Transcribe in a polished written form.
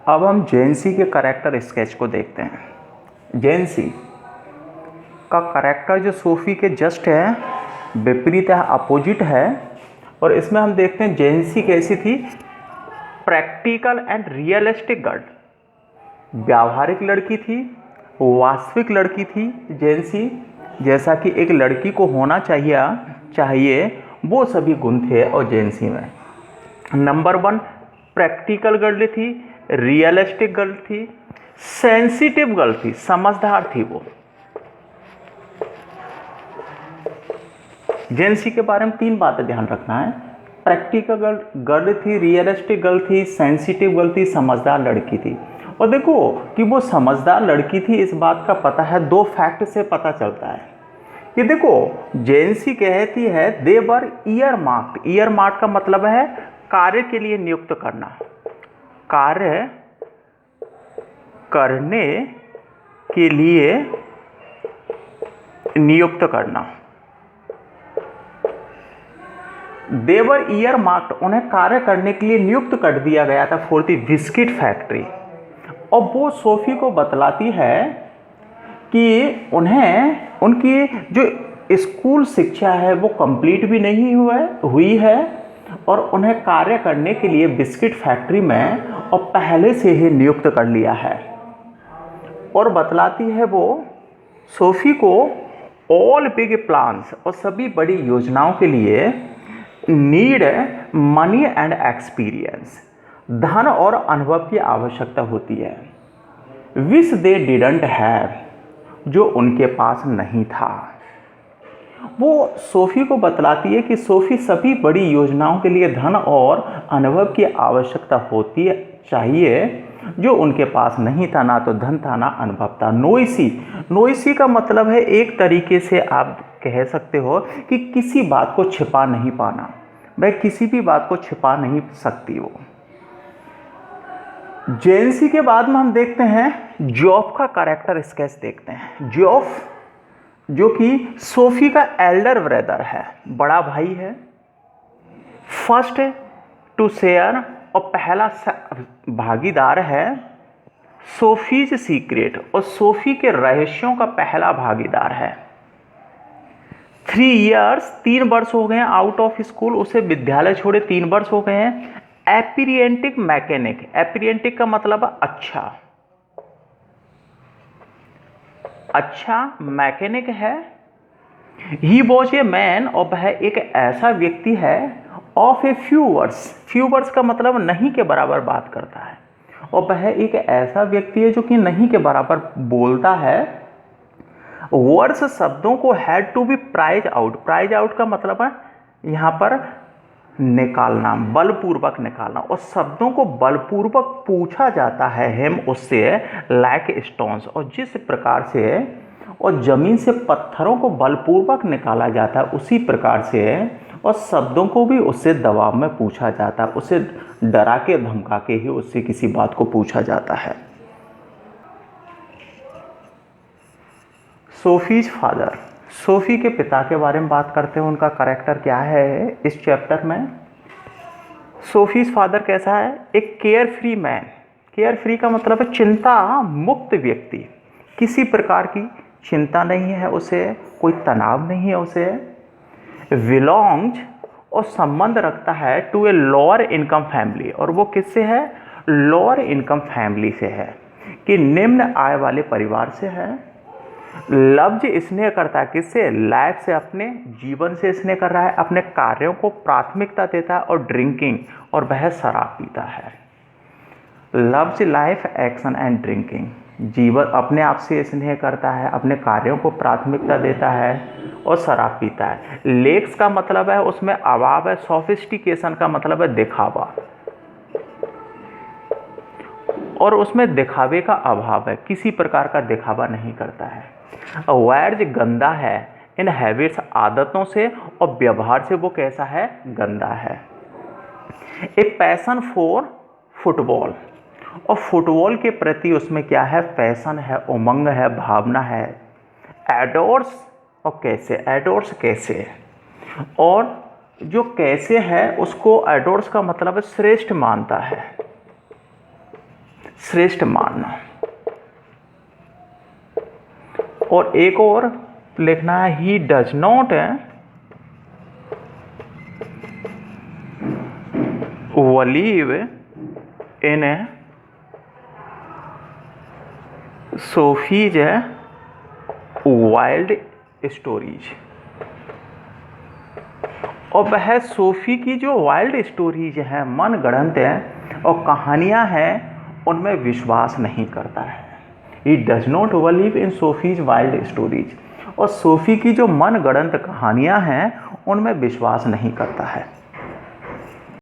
अब हम जेएनसी के करैक्टर स्केच को देखते हैं। जेएनसी का करैक्टर जो सोफ़ी के जस्ट है, विपरीत है, अपोजिट है। और इसमें हम देखते हैं जेएनसी कैसी थी, प्रैक्टिकल एंड रियलिस्टिक गर्ल, व्यावहारिक लड़की थी, वास्तविक लड़की थी जेएनसी, जैसा कि एक लड़की को होना चाहिए वो सभी गुण थे और जेएनसी में। नंबर 1 प्रैक्टिकल गर्ल थी, रियलिस्टिक गर्ल थी, सेंसिटिव गर्ल थी, समझदार थी वो। जेएनसी के बारे में 3 बातें ध्यान रखना है। प्रैक्टिकल गर्ल थी, रियलिस्टिक गर्ल थी, सेंसिटिव गर्ल थी, समझदार लड़की थी। और देखो कि वो समझदार लड़की थी, इस बात का पता है 2 फैक्ट से पता चलता है कि देखो जेएनसी कहती है दे वर ईयर मार्क्ड। ईयर मार्क का मतलब है कार्य के लिए नियुक्त करना, कार्य करने के लिए नियुक्त करना। देवर ईयर मार्क्ड, उन्हें कार्य करने के लिए नियुक्त कर दिया गया था फॉर द बिस्किट फैक्ट्री। और वो सोफी को बतलाती है कि उन्हें उनकी जो स्कूल शिक्षा है वो कंप्लीट भी नहीं हुई है और उन्हें कार्य करने के लिए बिस्किट फैक्ट्री में और पहले से ही नियुक्त कर लिया है। और बतलाती है वो सोफी को ऑल बिग प्लान्स, और सभी बड़ी योजनाओं के लिए नीड मनी एंड एक्सपीरियंस, धन और अनुभव की आवश्यकता होती है। विच दे डिडंट हैव, जो उनके पास नहीं था। वो सोफी को बतलाती है कि सोफी सभी बड़ी योजनाओं के लिए धन और अनुभव की आवश्यकता होती है चाहिए, जो उनके पास नहीं था, ना तो धन था ना अनुभव था। नोइसी का मतलब है एक तरीके से आप कह सकते हो कि किसी बात को छिपा नहीं पाना। वह किसी भी बात को छिपा नहीं सकती वो। जेएनसी के बाद में हम देखते हैं जॉफ का कैरेक्टर स्केच देखते हैं। जॉफ जो कि सोफी का एल्डर ब्रदर है, बड़ा भाई है, फर्स्ट टू शेयर और पहला भागीदार है सोफीज सीक्रेट, और सोफी के रहस्यों का पहला भागीदार है। 3 इयर्स 3 वर्ष हो गए हैं आउट ऑफ स्कूल, उसे विद्यालय छोड़े 3 वर्ष हो गए हैं। एपीरियंटिक मैकेनिक, एपीरियंटिक का मतलब अच्छा मैकेनिक है। ही वॉज ए मैन, और वह एक ऐसा व्यक्ति है ऑफ ए फ्यू वर्ड्स का मतलब नहीं के बराबर बात करता है, और वह एक ऐसा व्यक्ति है जो कि नहीं के बराबर बोलता है। वर्ड्स शब्दों को had to be prize out का मतलब है यहाँ पर निकालना, बलपूर्वक निकालना, और शब्दों को बलपूर्वक पूछा जाता है हिम उससे लाइक स्टोन्स, और जिस प्रकार से और जमीन से पत्थरों को बलपूर्वक निकाला जाता है उसी प्रकार से और शब्दों को भी उससे दबाव में पूछा जाता है, उसे डरा के धमका के ही उससे किसी बात को पूछा जाता है। सोफीज फादर, सोफी के पिता के बारे में बात करते हैं, उनका कैरेक्टर क्या है इस चैप्टर में। सोफीज फादर कैसा है, एक care free man. Care free का मतलब है चिंता मुक्त व्यक्ति, किसी प्रकार की चिंता नहीं है उसे, कोई तनाव नहीं है उसे। बिलोंग्स, और संबंध रखता है to a lower income family, और वो किससे है, लोअर इनकम फैमिली से है, कि निम्न आय वाले परिवार से है। लव्ज स्नेह करता है किससे, लाइफ से, अपने जीवन से स्नेह कर रहा है, अपने कार्यों को प्राथमिकता देता है। और ड्रिंकिंग, और वह शराब पीता है। Loves life action and drinking, जीवन अपने आप से स्नेह करता है, अपने कार्यों को प्राथमिकता देता है और शराब पीता है। लेक्स का मतलब है उसमें अभाव है, सोफिस्टिकेशन का मतलब है दिखावा, और उसमें दिखावे का अभाव है, किसी प्रकार का दिखावा नहीं करता है। वर्ज गंदा है, इन हैबिट्स आदतों से और व्यवहार से वो कैसा है, गंदा है। ए पैशन फॉर फुटबॉल, और फुटबॉल के प्रति उसमें क्या है, पैशन है, उमंग है, भावना है। एडोर्स, और कैसे, एडोर्स कैसे, और जो कैसे है उसको एडोर्स का मतलब है श्रेष्ठ मानता है, श्रेष्ठ मानना। और एक और लिखना है, he does not believe in Sophie's wild stories. और वह सोफी की जो वाइल्ड स्टोरीज हैं, मन गढ़ंत हैं और कहानियां हैं, उनमें विश्वास नहीं करता है। He does not believe in Sophie's wild stories. और सोफी की जो मन गढ़ंत कहानियां हैं, उनमें विश्वास नहीं करता है।